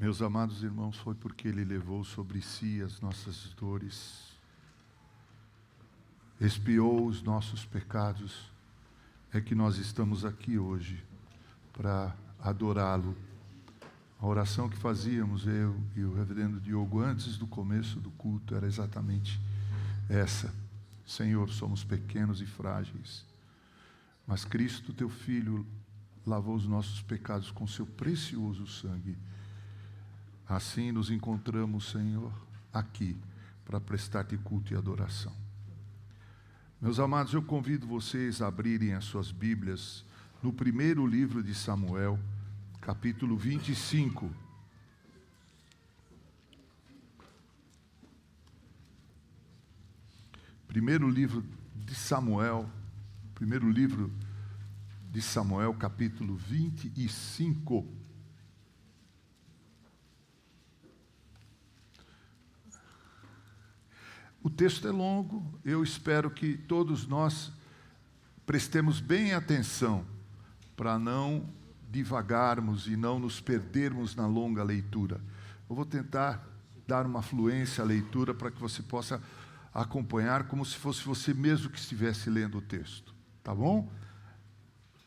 Meus amados irmãos, foi porque Ele levou sobre si as nossas dores, expiou os nossos pecados, é que nós estamos aqui hoje para adorá-lo. A oração que fazíamos, eu e o reverendo Diogo, antes do começo do culto, era exatamente essa: Senhor, somos pequenos e frágeis, mas Cristo, teu Filho, lavou os nossos pecados com seu precioso sangue. Assim nos encontramos, Senhor, aqui, para prestar-te culto e adoração. Meus amados, eu convido vocês a abrirem as suas Bíblias no primeiro livro de Samuel, capítulo 25. Primeiro livro de Samuel, capítulo 25. O texto é longo, eu espero que todos nós prestemos bem atenção para não divagarmos e não nos perdermos na longa leitura. Eu vou tentar dar uma fluência à leitura para que você possa acompanhar como se fosse você mesmo que estivesse lendo o texto, tá bom?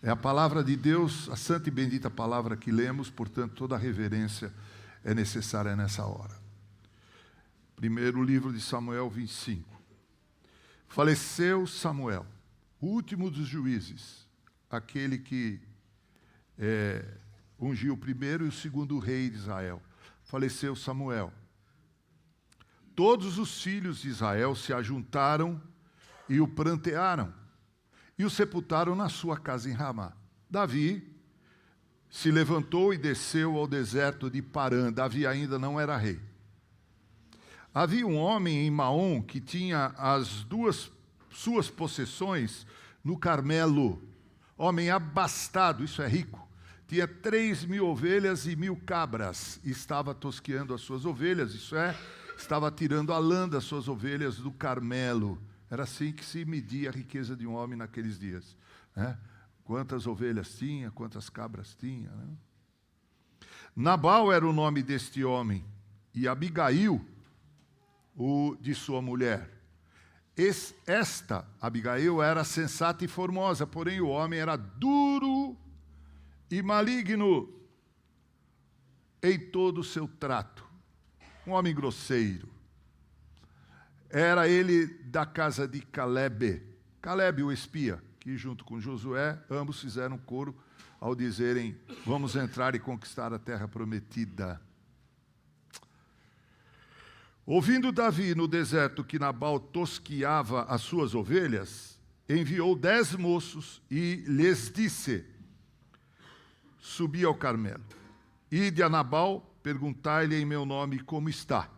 É a palavra de Deus, a santa e bendita palavra que lemos, portanto toda a reverência é necessária nessa hora. Primeiro livro de Samuel 25. Faleceu Samuel, o último dos juízes, aquele que ungiu o primeiro e o segundo rei de Israel. Faleceu Samuel. Todos os filhos de Israel se ajuntaram e o prantearam, e o sepultaram na sua casa em Ramá. Davi se levantou e desceu ao deserto de Parã. Davi ainda não era rei. Havia um homem em Maom que tinha as duas suas possessões no Carmelo. Homem abastado, isso é rico. Tinha 3.000 ovelhas e 1.000 cabras. E estava tosqueando as suas ovelhas, isso é, estava tirando a lã das suas ovelhas do Carmelo. Era assim que se media a riqueza de um homem naqueles dias, né? Quantas ovelhas tinha, quantas cabras tinha, né? Nabal era o nome deste homem, e Abigail, o de sua mulher. Esta, Abigail, era sensata e formosa, porém o homem era duro e maligno em todo o seu trato. Um homem grosseiro. Era ele da casa de Calebe. Calebe, o espia, que junto com Josué, ambos fizeram coro ao dizerem: vamos entrar e conquistar a terra prometida. Ouvindo Davi no deserto que Nabal tosquiava as suas ovelhas, enviou 10 moços e lhes disse: subi ao Carmelo, ide a Nabal, perguntai-lhe em meu nome como está.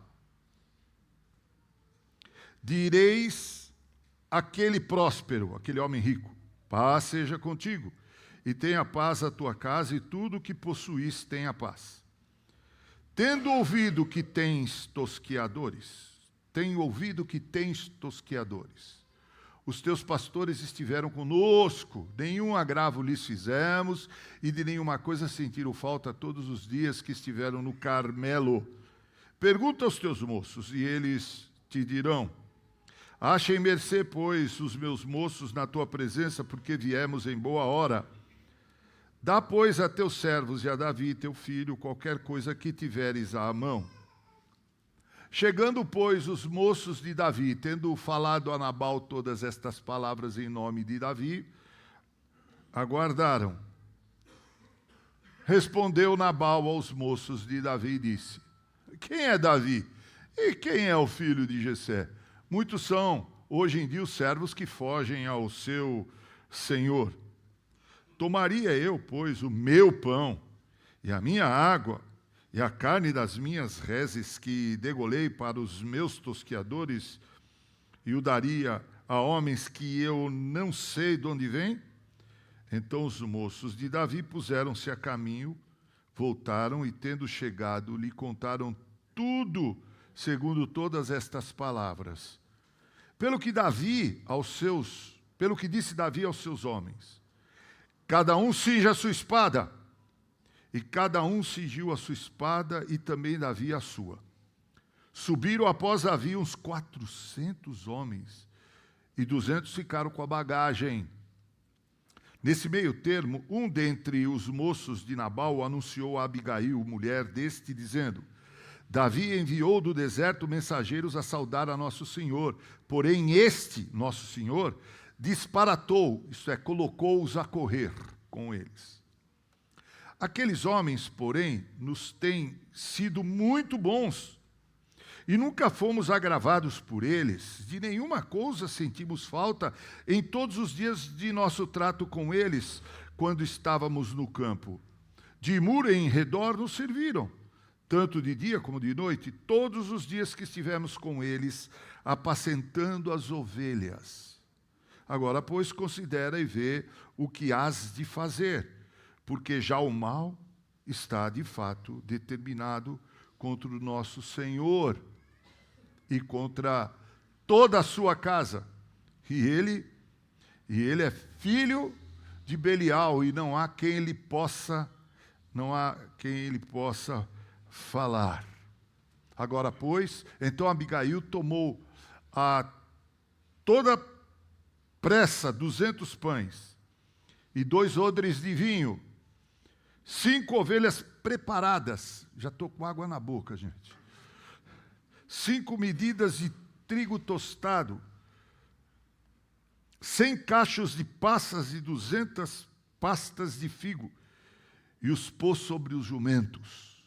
Direis aquele próspero, aquele homem rico: paz seja contigo, e tenha paz a tua casa, e tudo o que possuís tenha paz. Tendo ouvido que tens tosqueadores, os teus pastores estiveram conosco, nenhum agravo lhes fizemos, e de nenhuma coisa sentiram falta todos os dias que estiveram no Carmelo. Pergunta aos teus moços, e eles te dirão: achem mercê, pois, os meus moços na tua presença, porque viemos em boa hora. Dá, pois, a teus servos e a Davi, teu filho, qualquer coisa que tiveres à mão. Chegando, pois, os moços de Davi, tendo falado a Nabal todas estas palavras em nome de Davi, aguardaram. Respondeu Nabal aos moços de Davi e disse: quem é Davi? E quem é o filho de Jessé? Muitos são, hoje em dia, os servos que fogem ao seu senhor. Tomaria eu, pois, o meu pão e a minha água e a carne das minhas reses que degolei para os meus tosqueadores e o daria a homens que eu não sei de onde vêm? Então os moços de Davi puseram-se a caminho, voltaram e, tendo chegado, lhe contaram tudo segundo todas estas palavras. Pelo que disse Davi aos seus homens: cada um cinja a sua espada. E cada um cingiu a sua espada, e também Davi a sua. Subiram após Davi uns 400 homens, e 200 ficaram com a bagagem. Nesse meio termo, um dentre os moços de Nabal anunciou a Abigail, mulher deste, dizendo: Davi enviou do deserto mensageiros a saudar a nosso senhor, porém este, nosso senhor, disparatou, isto é, colocou-os a correr com eles. Aqueles homens, porém, nos têm sido muito bons, e nunca fomos agravados por eles. De nenhuma coisa sentimos falta em todos os dias de nosso trato com eles, quando estávamos no campo. De muro em redor nos serviram, tanto de dia como de noite, todos os dias que estivemos com eles, apacentando as ovelhas. Agora, pois, considera e vê o que hás de fazer, porque já o mal está, de fato, determinado contra o nosso Senhor e contra toda a sua casa. E ele é filho de Belial, e não há quem ele possa falar. Agora, pois, então Abigail tomou a toda pressa 200 pães e 2 odres de vinho, 5 ovelhas preparadas. Já estou com água na boca, gente. 5 medidas de trigo tostado, 100 cachos de passas e 200 pastas de figo, e os pôs sobre os jumentos.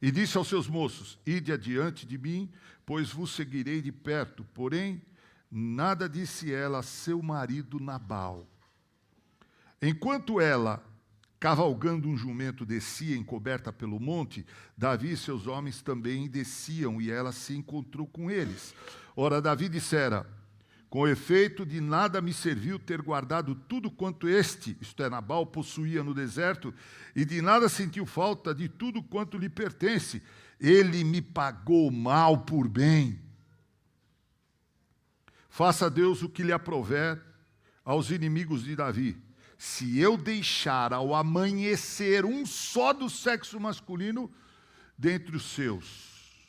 E disse aos seus moços: ide adiante de mim, pois vos seguirei de perto. Porém, nada disse ela a seu marido Nabal. Enquanto ela, cavalgando um jumento, descia encoberta pelo monte, Davi e seus homens também desciam, e ela se encontrou com eles. Ora, Davi dissera: com efeito, de nada me serviu ter guardado tudo quanto este, isto é, Nabal, possuía no deserto, e de nada sentiu falta de tudo quanto lhe pertence. Ele me pagou mal por bem. Faça Deus o que lhe aprouver aos inimigos de Davi. Se eu deixar ao amanhecer um só do sexo masculino dentre os seus.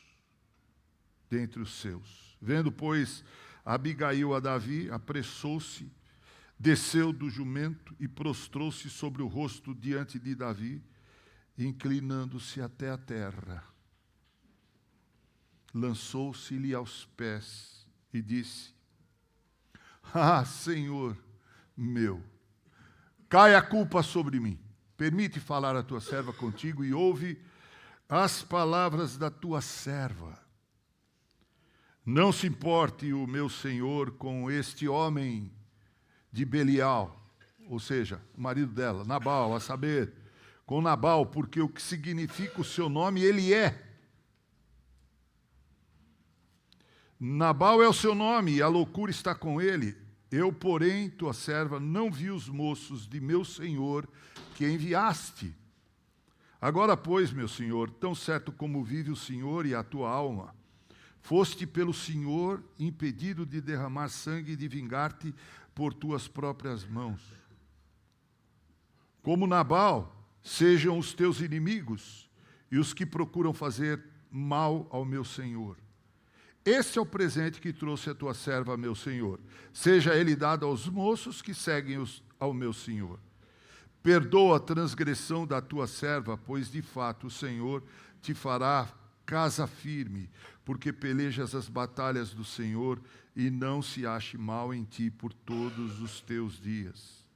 Vendo, pois, Abigail a Davi, apressou-se, desceu do jumento e prostrou-se sobre o rosto diante de Davi, inclinando-se até a terra. Lançou-se-lhe aos pés e disse: ah, Senhor meu, cai a culpa sobre mim. Permite falar a tua serva contigo e ouve as palavras da tua serva. Não se importe o meu senhor com este homem de Belial, ou seja, o marido dela, Nabal, a saber, com Nabal, porque o que significa o seu nome, ele é. Nabal é o seu nome, e a loucura está com ele. Eu, porém, tua serva, não vi os moços de meu senhor que enviaste. Agora, pois, meu senhor, tão certo como vive o Senhor e a tua alma, foste pelo Senhor impedido de derramar sangue e de vingar-te por tuas próprias mãos. Como Nabal, sejam os teus inimigos e os que procuram fazer mal ao meu senhor. Este é o presente que trouxe a tua serva, meu senhor. Seja ele dado aos moços que seguem ao meu senhor. Perdoa a transgressão da tua serva, pois de fato o Senhor te fará casa firme, porque pelejas as batalhas do Senhor e não se ache mal em ti por todos os teus dias.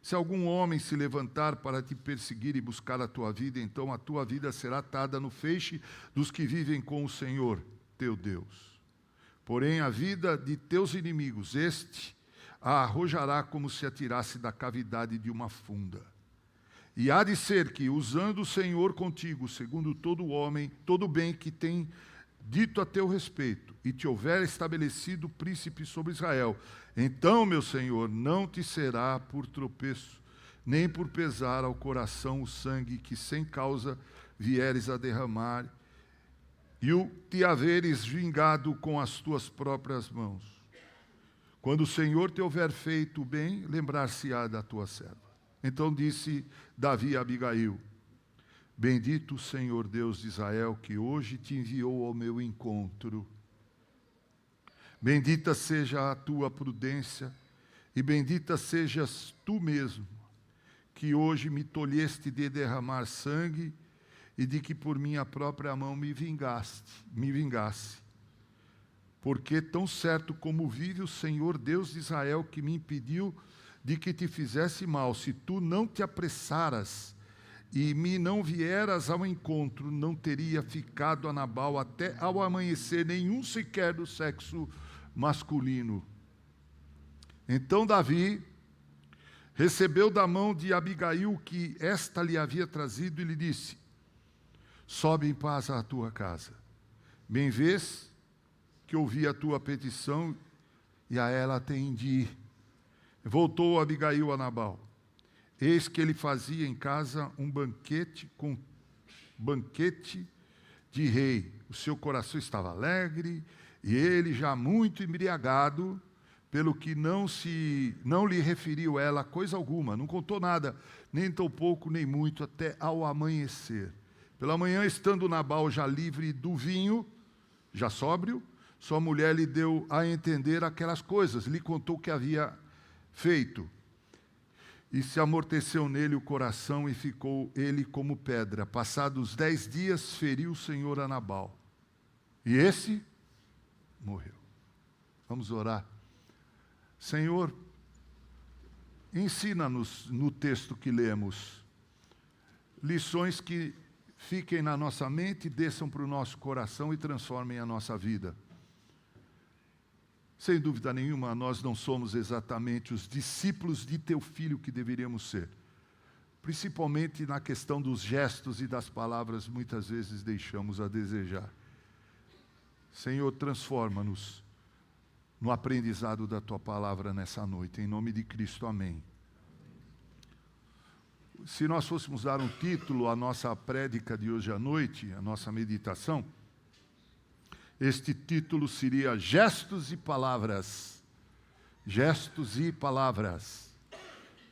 Se algum homem se levantar para te perseguir e buscar a tua vida, então a tua vida será atada no feixe dos que vivem com o Senhor, teu Deus. Porém, a vida de teus inimigos, este a arrojará como se atirasse da cavidade de uma funda. E há de ser que, usando o Senhor contigo, segundo todo homem, todo bem que tem dito a teu respeito, e te houver estabelecido príncipe sobre Israel, então, meu Senhor, não te será por tropeço, nem por pesar ao coração o sangue que sem causa vieres a derramar, e o te haveres vingado com as tuas próprias mãos. Quando o Senhor te houver feito bem, lembrar-se-á da tua serva. Então disse Davi a Abigail: bendito o Senhor Deus de Israel, que hoje te enviou ao meu encontro. Bendita seja a tua prudência, e bendita sejas tu mesmo, que hoje me tolheste de derramar sangue, e de que por minha própria mão me vingasse. Porque tão certo como vive o Senhor Deus de Israel, que me impediu de que te fizesse mal, se tu não te apressaras e me não vieras ao encontro, não teria ficado a Nabal até ao amanhecer nenhum sequer do sexo masculino. Então Davi recebeu da mão de Abigail o que esta lhe havia trazido e lhe disse: sobe em paz à tua casa. Bem vês que ouvi a tua petição e a ela atendi. Voltou Abigail a Nabal. Eis que ele fazia em casa um banquete de rei. O seu coração estava alegre e ele já muito embriagado, pelo que não lhe referiu ela coisa alguma, não contou nada, nem tão pouco nem muito, até ao amanhecer. Pela manhã, estando Nabal já livre do vinho, já sóbrio, sua mulher lhe deu a entender aquelas coisas, lhe contou o que havia feito. E se amorteceu nele o coração e ficou ele como pedra. Passados 10 dias, feriu o Senhor a Nabal. E esse morreu. Vamos orar. Senhor, ensina-nos no texto que lemos lições que fiquem na nossa mente, desçam para o nosso coração e transformem a nossa vida. Sem dúvida nenhuma, nós não somos exatamente os discípulos de teu filho que deveríamos ser. Principalmente na questão dos gestos e das palavras, muitas vezes deixamos a desejar. Senhor, transforma-nos no aprendizado da tua palavra nessa noite. Em nome de Cristo, amém. Se nós fôssemos dar um título à nossa prédica de hoje à noite, à nossa meditação, este título seria Gestos e Palavras. Gestos e Palavras.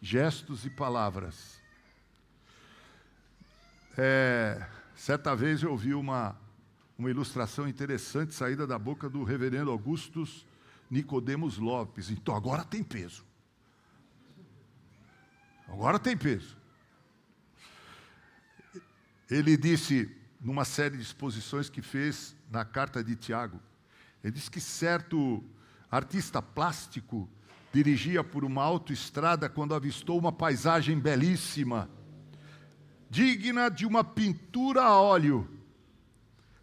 Gestos e Palavras. Certa vez eu ouvi uma ilustração interessante saída da boca do reverendo Augustus Nicodemos Lopes. Então agora tem peso. Agora tem peso. Ele disse, numa série de exposições que fez na carta de Tiago, ele disse que certo artista plástico dirigia por uma autoestrada quando avistou uma paisagem belíssima, digna de uma pintura a óleo.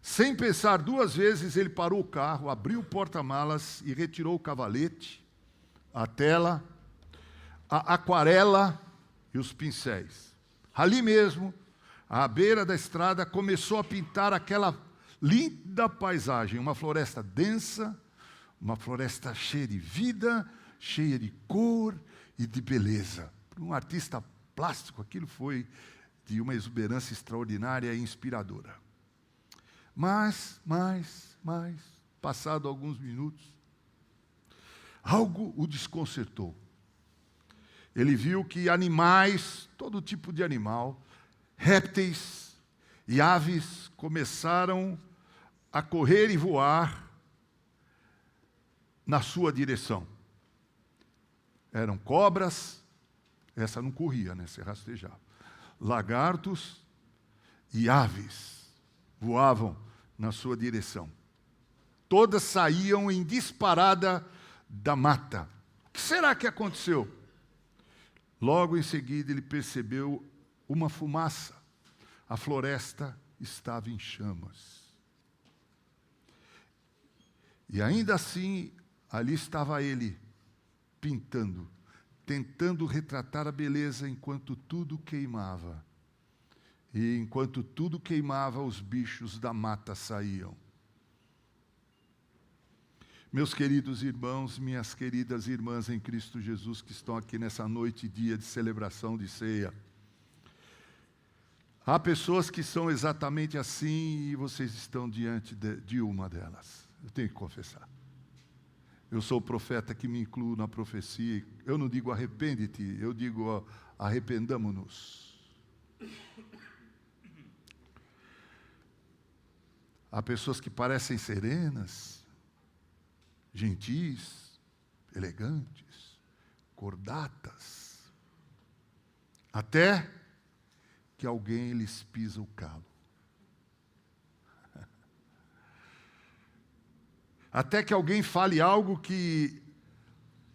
Sem pensar duas vezes, ele parou o carro, abriu o porta-malas e retirou o cavalete, a tela, a aquarela e os pincéis. Ali mesmo, à beira da estrada, começou a pintar aquela linda paisagem, uma floresta densa, uma floresta cheia de vida, cheia de cor e de beleza. Para um artista plástico, aquilo foi de uma exuberância extraordinária e inspiradora. Mas, passado alguns minutos, algo o desconcertou. Ele viu que animais, todo tipo de animal, répteis e aves começaram a correr e voar na sua direção. Eram cobras, essa não corria, né? Se rastejava. Lagartos e aves voavam na sua direção. Todas saíam em disparada da mata. O que será que aconteceu? Logo em seguida ele percebeu uma fumaça. A floresta estava em chamas. E ainda assim, ali estava ele, pintando, tentando retratar a beleza enquanto tudo queimava. E enquanto tudo queimava, os bichos da mata saíam. Meus queridos irmãos, minhas queridas irmãs em Cristo Jesus, que estão aqui nessa noite e dia de celebração de ceia. Há pessoas que são exatamente assim e vocês estão diante de uma delas. Eu tenho que confessar. Eu sou o profeta que me incluo na profecia. Eu não digo arrepende-te, eu digo arrependamo-nos. Há pessoas que parecem serenas, gentis, elegantes, cordatas, até que alguém lhes pisa o calo. Até que alguém fale algo que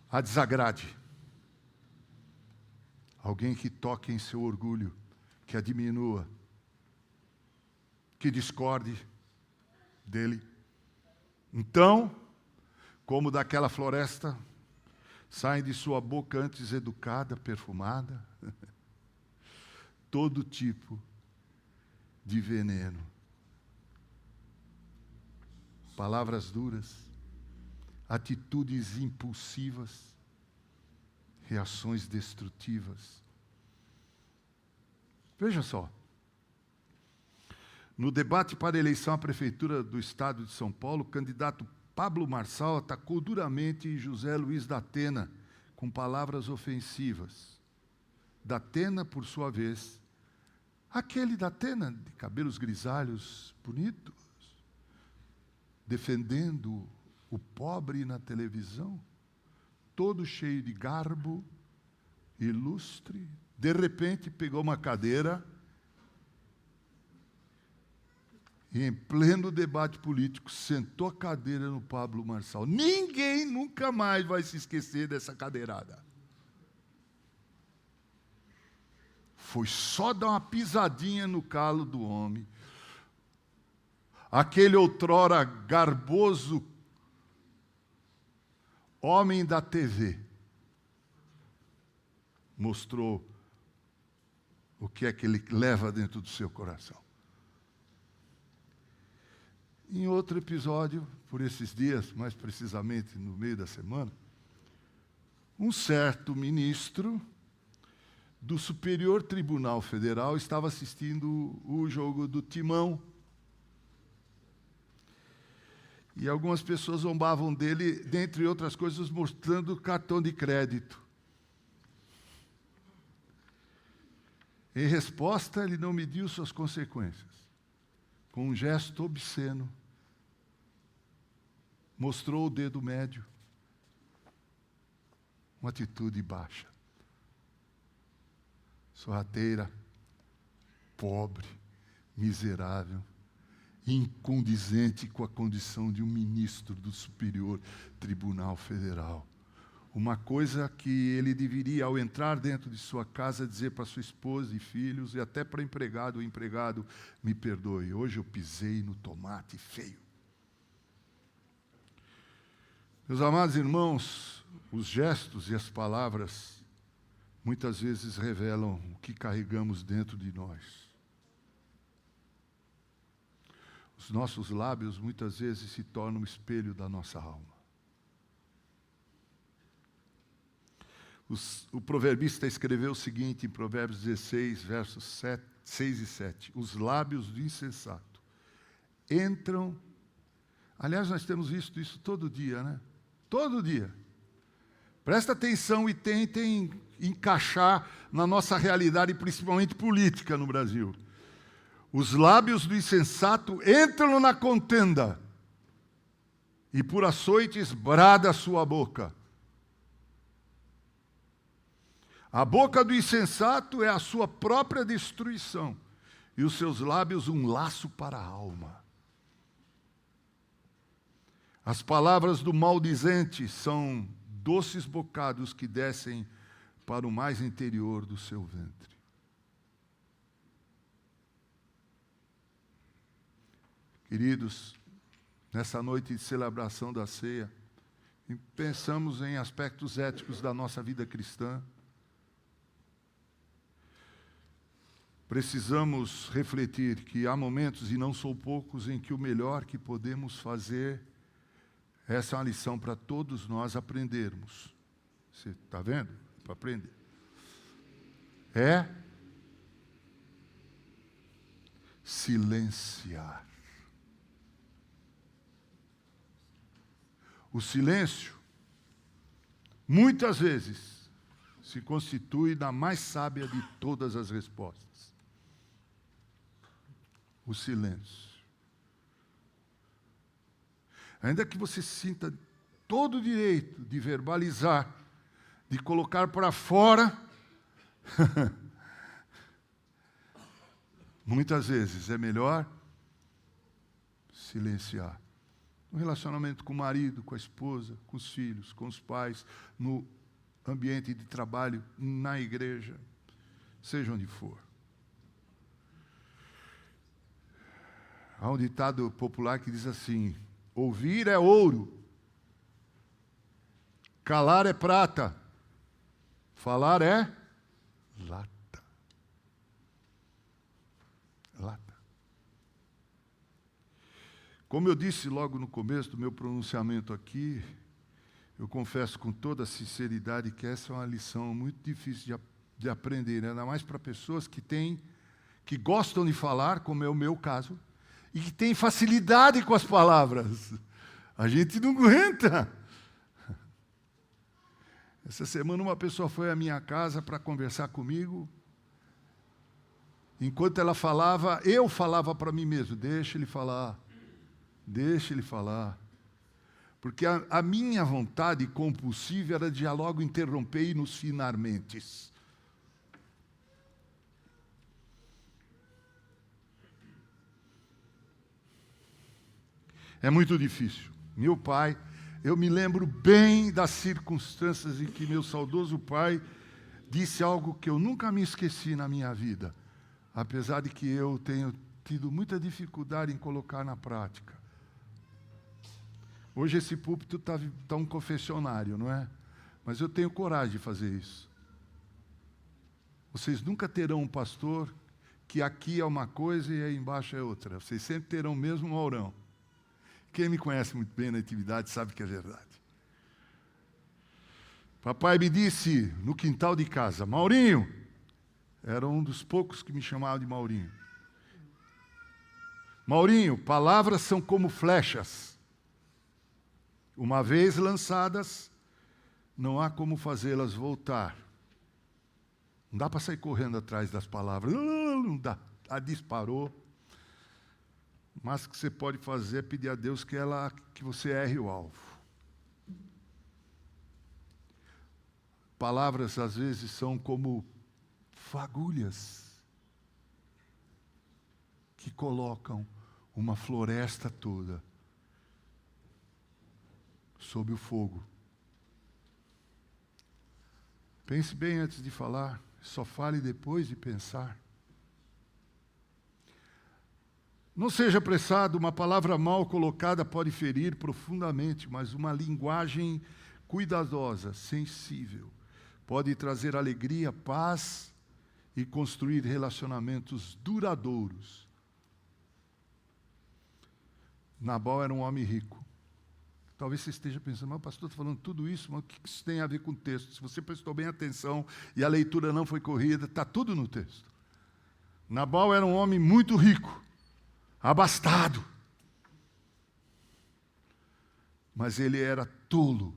a desagrade. Alguém que toque em seu orgulho, que a diminua, que discorde dele. Então, como daquela floresta, saem de sua boca antes educada, perfumada, todo tipo de veneno. Palavras duras, atitudes impulsivas, reações destrutivas. Veja só. No debate para a eleição à prefeitura do estado de São Paulo, o candidato Pablo Marçal atacou duramente José Luiz da Atena com palavras ofensivas. Da Atena, por sua vez, aquele da Atena de cabelos grisalhos bonitos, defendendo o pobre na televisão, todo cheio de garbo, ilustre, de repente pegou uma cadeira e, em pleno debate político, sentou a cadeira no Pablo Marçal. Ninguém nunca mais vai se esquecer dessa cadeirada. Foi só dar uma pisadinha no calo do homem. Aquele outrora garboso homem da TV mostrou o que é que ele leva dentro do seu coração. Em outro episódio, por esses dias, mais precisamente no meio da semana, um certo ministro do Superior Tribunal Federal estava assistindo o jogo do Timão. E algumas pessoas zombavam dele, dentre outras coisas, mostrando cartão de crédito. Em resposta, ele não mediu suas consequências. Com um gesto obsceno, mostrou o dedo médio. Uma atitude baixa. Sorrateira, pobre, miserável, incondizente com a condição de um ministro do Superior Tribunal Federal. Uma coisa que ele deveria, ao entrar dentro de sua casa, dizer para sua esposa e filhos, e até para o empregado, me perdoe, hoje eu pisei no tomate feio. Meus amados irmãos, os gestos e as palavras muitas vezes revelam o que carregamos dentro de nós. Os nossos lábios muitas vezes se tornam o espelho da nossa alma. O proverbista escreveu o seguinte em Provérbios 16, versos 6 e 7. Os lábios do insensato entram... Aliás, nós temos visto isso todo dia, né? Todo dia. Presta atenção e tentem encaixar na nossa realidade, principalmente política no Brasil. Os lábios do insensato entram na contenda e por açoites brada a sua boca. A boca do insensato é a sua própria destruição e os seus lábios um laço para a alma. As palavras do maldizente são doces bocados que descem para o mais interior do seu ventre. Queridos, nessa noite de celebração da ceia, pensamos em aspectos éticos da nossa vida cristã. Precisamos refletir que há momentos, e não são poucos, em que o melhor que podemos fazer, essa é uma lição para todos nós aprendermos. Você está vendo? Para aprender. É silenciar. O silêncio muitas vezes, se constitui na mais sábia de todas as respostas: o silêncio. Ainda que você sinta todo o direito de verbalizar, de colocar para fora, muitas vezes é melhor silenciar. No relacionamento com o marido, com a esposa, com os filhos, com os pais, no ambiente de trabalho, na igreja, seja onde for. Há um ditado popular que diz assim: ouvir é ouro, calar é prata, falar é lata. Lata. Como eu disse logo no começo do meu pronunciamento aqui, eu confesso com toda a sinceridade que essa é uma lição muito difícil de aprender, né? Ainda mais para pessoas que gostam de falar, como é o meu caso, e que têm facilidade com as palavras. A gente não aguenta. Essa semana uma pessoa foi à minha casa para conversar comigo. Enquanto ela falava, eu falava para mim mesmo: deixa ele falar, deixa ele falar. Porque a minha vontade compulsiva era de logo interromper e nos finalmentes. É muito difícil. Meu pai, eu me lembro bem das circunstâncias em que meu saudoso pai disse algo que eu nunca me esqueci na minha vida, apesar de que eu tenho tido muita dificuldade em colocar na prática. Hoje esse púlpito está um confessionário, não é? Mas eu tenho coragem de fazer isso. Vocês nunca terão um pastor que aqui é uma coisa e aí embaixo é outra. Vocês sempre terão o mesmo Maurão. Quem me conhece muito bem na intimidade sabe que é verdade. Papai me disse no quintal de casa: Maurinho, era um dos poucos que me chamavam de Maurinho. Maurinho, palavras são como flechas. Uma vez lançadas, não há como fazê-las voltar. Não dá para sair correndo atrás das palavras. Não dá. A disparou. Mas o que você pode fazer é pedir a Deus que você erre o alvo. Palavras, às vezes, são como fagulhas que colocam uma floresta toda sob o fogo. Pense bem antes de falar, só fale depois de pensar. Não seja apressado, uma palavra mal colocada pode ferir profundamente, mas uma linguagem cuidadosa, sensível, pode trazer alegria, paz e construir relacionamentos duradouros. Nabal era um homem rico. Talvez você esteja pensando: mas o pastor está falando tudo isso, mas o que isso tem a ver com o texto? Se você prestou bem atenção e a leitura não foi corrida, está tudo no texto. Nabal era um homem muito rico, abastado. Mas ele era tolo,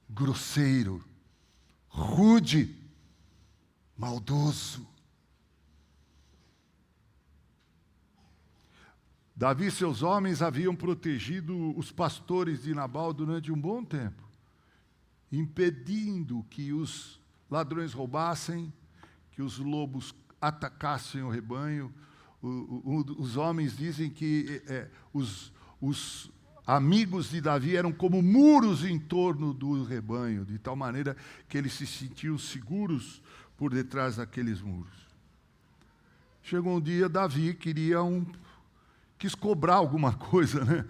grosseiro, rude, maldoso. Davi e seus homens haviam protegido os pastores de Nabal durante um bom tempo, impedindo que os ladrões roubassem, que os lobos atacassem o rebanho. Os homens dizem que os amigos de Davi eram como muros em torno do rebanho, de tal maneira que eles se sentiam seguros por detrás daqueles muros. Chegou um dia, Davi quis cobrar alguma coisa, né?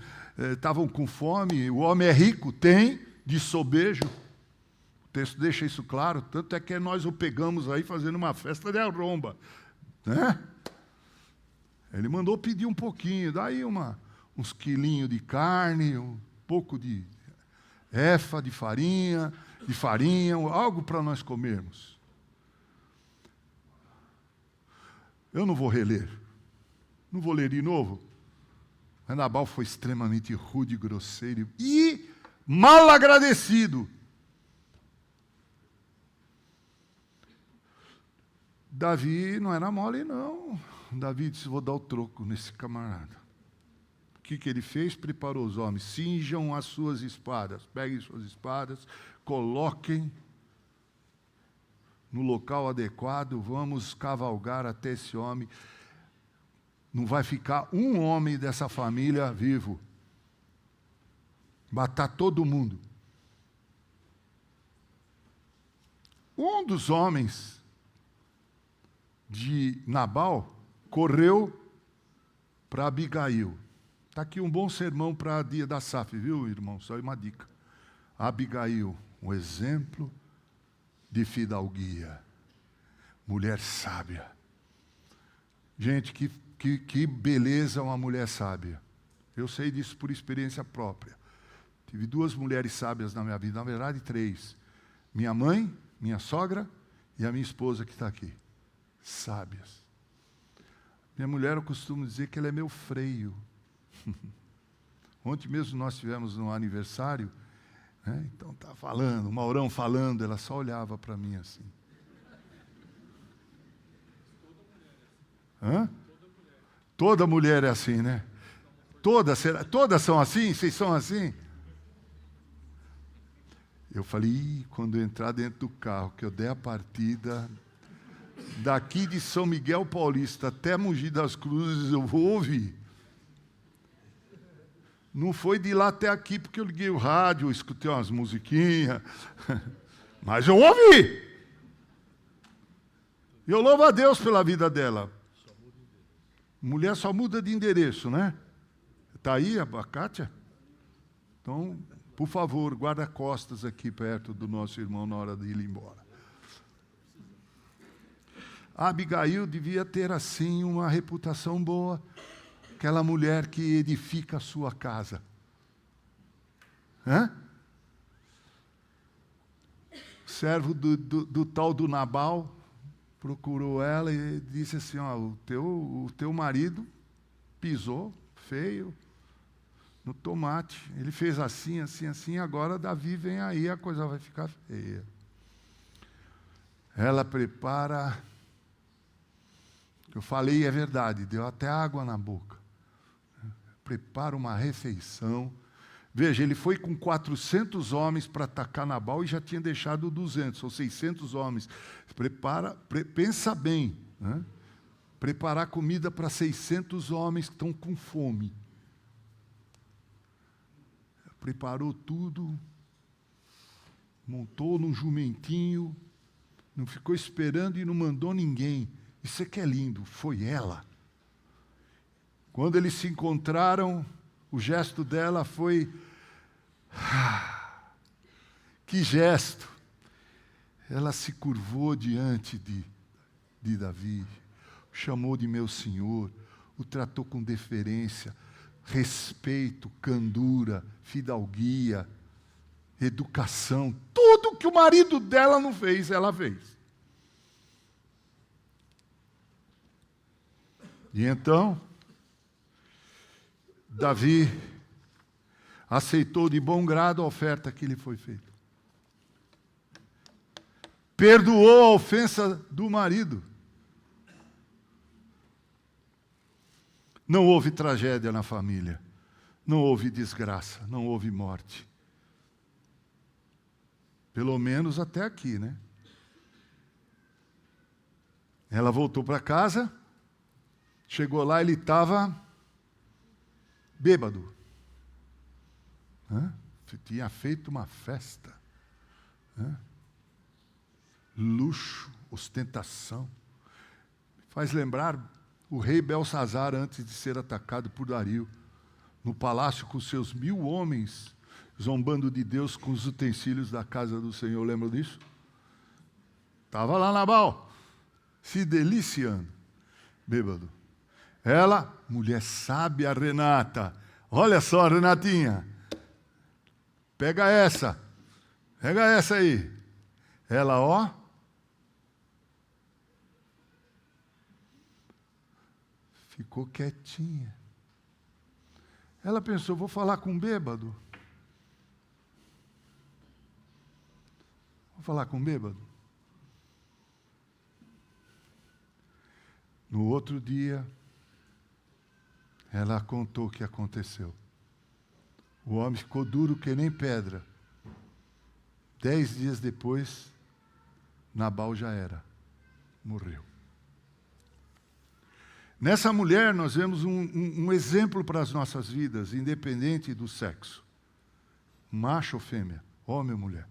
Estavam com fome, o homem é rico, tem, de sobejo. O texto deixa isso claro, tanto é que nós o pegamos aí fazendo uma festa de arromba, né? Ele mandou pedir um pouquinho, daí uns quilinhos de carne, um pouco de efa de farinha, algo para nós comermos. Eu não vou reler, não vou ler de novo. Mas Nabal foi extremamente rude, grosseiro e mal agradecido. Davi não era mole, não. Davi disse, vou dar o troco nesse camarada. O que ele fez? Preparou os homens. Cinjam as suas espadas. Peguem suas espadas, coloquem no local adequado, vamos cavalgar até esse homem. Não vai ficar um homem dessa família vivo. Matar todo mundo. Um dos homens de Nabal correu para Abigail. Está aqui um bom sermão para dia da SAF, viu, irmão? Só uma dica. Abigail, um exemplo de fidalguia. Mulher sábia. Gente, que beleza uma mulher sábia. Eu sei disso por experiência própria. Tive 2 mulheres sábias na minha vida, na verdade 3. Minha mãe, minha sogra e a minha esposa que está aqui. Sábias. Minha mulher, eu costumo dizer que ela é meu freio. Ontem mesmo nós tivemos um aniversário, né? Então está falando, o Maurão falando, ela só olhava para mim assim. Hã? Toda mulher é assim, né? Todas são assim? Vocês são assim? Eu falei, quando eu entrar dentro do carro, que eu der a partida, daqui de São Miguel Paulista até Mogi das Cruzes, eu vou ouvir. Não foi de lá até aqui, porque eu liguei o rádio, escutei umas musiquinhas, mas eu ouvi. E eu louvo a Deus pela vida dela. Mulher só muda de endereço, né? Está aí a Kátia? Então, por favor, guarda costas aqui perto do nosso irmão na hora de ir embora. A Abigail devia ter, assim, uma reputação boa. Aquela mulher que edifica a sua casa. Hã? O servo do tal do Nabal procurou ela e disse assim, ó, o teu marido pisou feio no tomate. Ele fez assim, assim, assim, agora Davi vem aí, a coisa vai ficar feia. Ela prepara, o que eu falei é verdade, deu até água na boca. Prepara uma refeição. Veja, ele foi com 400 homens para atacar Nabal e já tinha deixado 200, ou 600 homens. Pensa bem, né? Preparar comida para 600 homens que estão com fome. Preparou tudo, montou num jumentinho, não ficou esperando e não mandou ninguém. Isso é que é lindo, foi ela. Quando eles se encontraram, o gesto dela foi... que gesto! Ela se curvou diante de Davi, o chamou de meu senhor, o tratou com deferência, respeito, candura, fidalguia, educação. Tudo que o marido dela não fez, ela fez. E então... Davi aceitou de bom grado a oferta que lhe foi feita. Perdoou a ofensa do marido. Não houve tragédia na família. Não houve desgraça. Não houve morte. Pelo menos até aqui, né? Ela voltou para casa. Chegou lá, ele estava... bêbado. Tinha feito uma festa. Luxo, ostentação. Faz lembrar o rei Belsazar antes de ser atacado por Dario, no palácio com seus 1000 homens, zombando de Deus com os utensílios da casa do Senhor. Lembra disso? Estava lá Nabal, se deliciando, bêbado. Ela, mulher sábia, Renata. Olha só, Renatinha. Pega essa aí. Ela, ó. Ficou quietinha. Ela pensou, vou falar com um bêbado. Vou falar com um bêbado. No outro dia, ela contou o que aconteceu. O homem ficou duro que nem pedra. 10 dias depois, Nabal já era. Morreu. Nessa mulher nós vemos um exemplo para as nossas vidas, independente do sexo. Macho ou fêmea, homem ou mulher.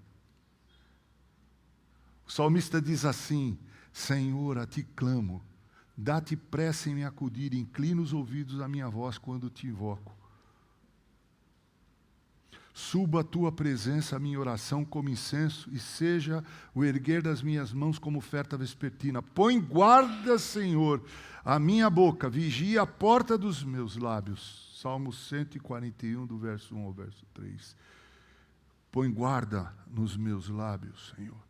O salmista diz assim: Senhor, a ti clamo, dá-te pressa em me acudir, inclina os ouvidos à minha voz quando te invoco. Suba a tua presença a minha oração como incenso, e seja o erguer das minhas mãos como oferta vespertina. Põe guarda, Senhor, a minha boca, vigia a porta dos meus lábios. Salmo 141, do verso 1 ao verso 3. Põe guarda nos meus lábios, Senhor.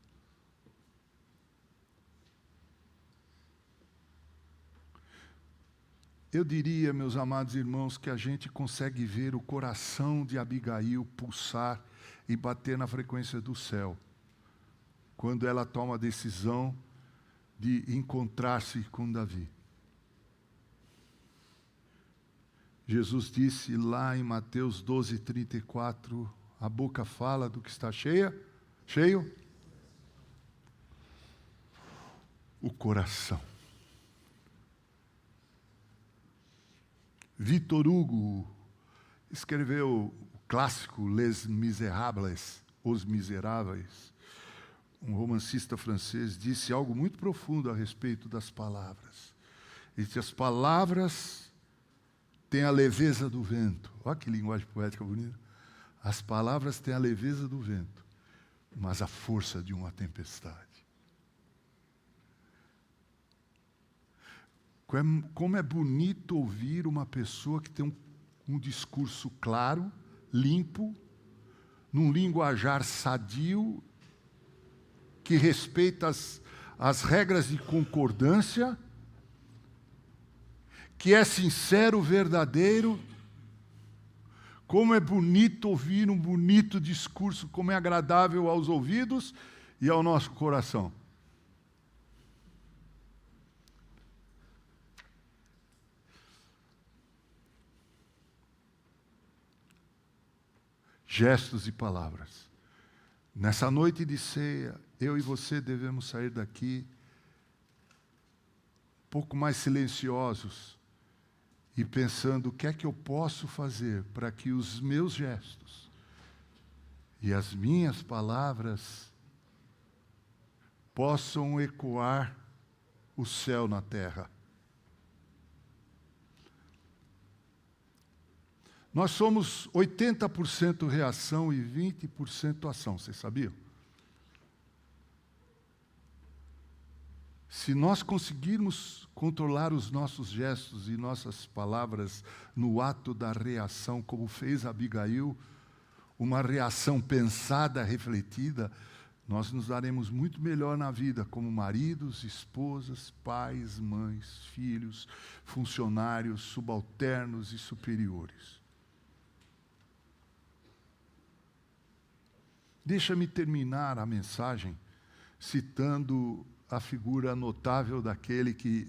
Eu diria, meus amados irmãos, que a gente consegue ver o coração de Abigail pulsar e bater na frequência do céu, quando ela toma a decisão de encontrar-se com Davi. Jesus disse lá em Mateus 12:34, a boca fala do que está cheio? O coração. Victor Hugo escreveu o clássico Les Misérables, Os Miseráveis. Um romancista francês disse algo muito profundo a respeito das palavras. Ele disse: as palavras têm a leveza do vento. Olha que linguagem poética bonita. As palavras têm a leveza do vento, mas a força de uma tempestade. Como é bonito ouvir uma pessoa que tem um discurso claro, limpo, num linguajar sadio, que respeita as regras de concordância, que é sincero, verdadeiro. Como é bonito ouvir um bonito discurso, como é agradável aos ouvidos e ao nosso coração. Gestos e palavras. Nessa noite de ceia, eu e você devemos sair daqui um pouco mais silenciosos e pensando o que é que eu posso fazer para que os meus gestos e as minhas palavras possam ecoar o céu na terra. Nós somos 80% reação e 20% ação, vocês sabiam? Se nós conseguirmos controlar os nossos gestos e nossas palavras no ato da reação, como fez Abigail, uma reação pensada, refletida, nós nos daremos muito melhor na vida como maridos, esposas, pais, mães, filhos, funcionários, subalternos e superiores. Deixa-me terminar a mensagem citando a figura notável daquele que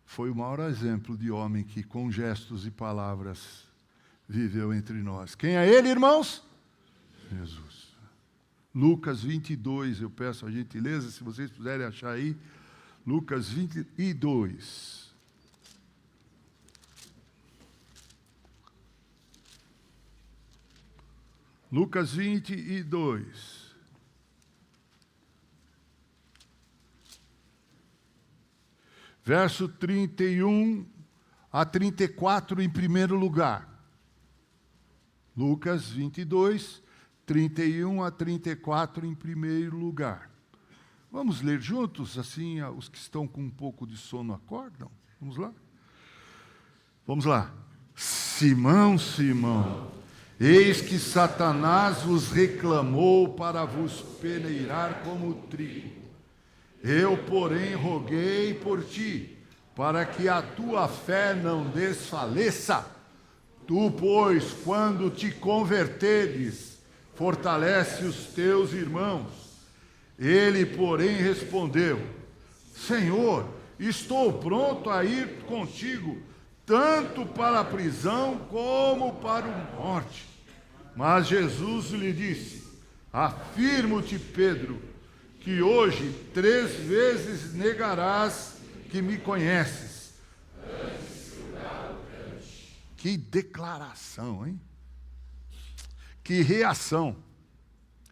foi o maior exemplo de homem que, com gestos e palavras, viveu entre nós. Quem é ele, irmãos? Jesus. Lucas 22, eu peço a gentileza, se vocês puderem achar aí, Lucas 22. Lucas 22. Verso 31 a 34 em primeiro lugar. Lucas 22, 31 a 34 em primeiro lugar. Vamos ler juntos, assim os que estão com um pouco de sono acordam? Vamos lá? Vamos lá. Simão, Simão, eis que Satanás vos reclamou para vos peneirar como trigo. Eu, porém, roguei por ti, para que a tua fé não desfaleça. Tu, pois, quando te converteres, fortalece os teus irmãos. Ele, porém, respondeu: Senhor, estou pronto a ir contigo, tanto para a prisão como para a morte. Mas Jesus lhe disse: afirmo-te, Pedro, que hoje 3 vezes negarás que me conheces. Que declaração, hein? Que reação.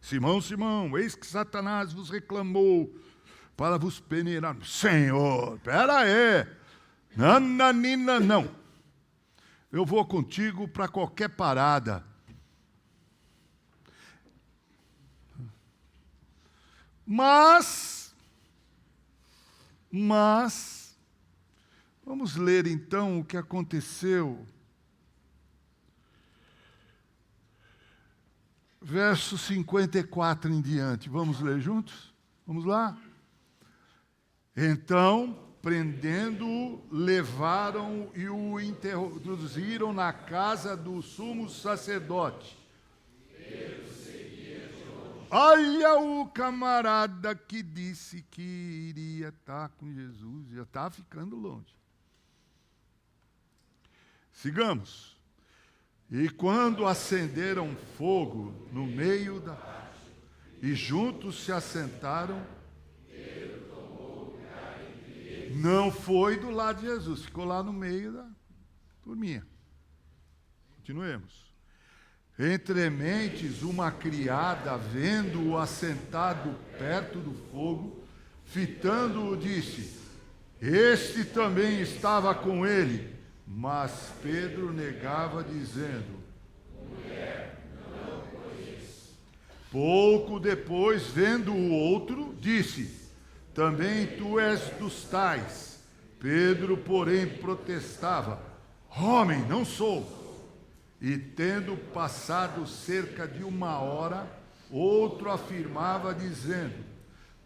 Simão, Simão, eis que Satanás vos reclamou para vos peneirar. Senhor, pera aí. Nananina, não. Eu vou contigo para qualquer parada. Mas, vamos ler então o que aconteceu. Verso 54 em diante. Vamos ler juntos? Vamos lá? Então, prendendo-o, levaram e o introduziram na casa do sumo sacerdote. Olha o camarada que disse que iria estar com Jesus, já está ficando longe. Sigamos. E quando acenderam fogo no meio da... e juntos se assentaram, não foi do lado de Jesus, ficou lá no meio da turminha. Continuemos. Entre mentes, uma criada, vendo-o assentado perto do fogo, fitando-o, disse: este também estava com ele. Mas Pedro negava, dizendo: mulher, não conheço. Pouco depois, vendo o outro, disse: também tu és dos tais. Pedro, porém, protestava: homem, não sou. E tendo passado cerca de 1 hora, outro afirmava, dizendo: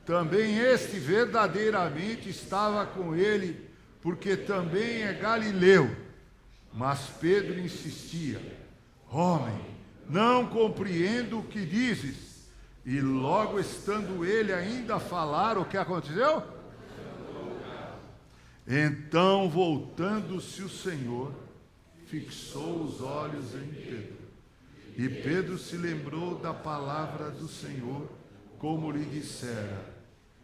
também este verdadeiramente estava com ele, porque também é galileu. Mas Pedro insistia: homem, não compreendo o que dizes. E logo estando ele ainda a falar, o que aconteceu? Então, voltando-se o Senhor, fixou os olhos em Pedro. E Pedro se lembrou da palavra do Senhor, como lhe dissera: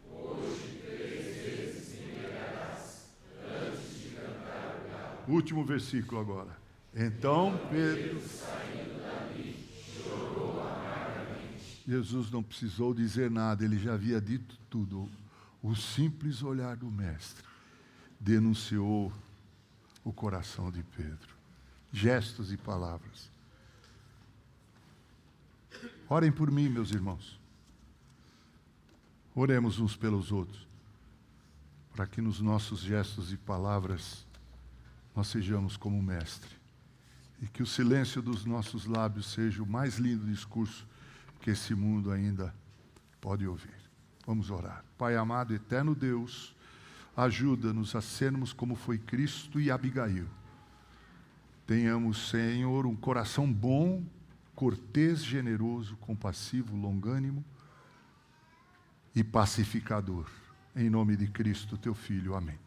hoje 3 vezes me negarás, antes de cantar o galo. Último versículo agora. Então Pedro, saindo dali, chorou amargamente. Jesus não precisou dizer nada, ele já havia dito tudo. O simples olhar do Mestre denunciou o coração de Pedro. Gestos e palavras. Orem por mim, meus irmãos. Oremos uns pelos outros, para que nos nossos gestos e palavras nós sejamos como o Mestre, e que o silêncio dos nossos lábios seja o mais lindo discurso que esse mundo ainda pode ouvir. Vamos orar. Pai amado, eterno Deus, ajuda-nos a sermos como foi Cristo e Abigail. Tenhamos, Senhor, um coração bom, cortês, generoso, compassivo, longânimo e pacificador. Em nome de Cristo, teu Filho. Amém.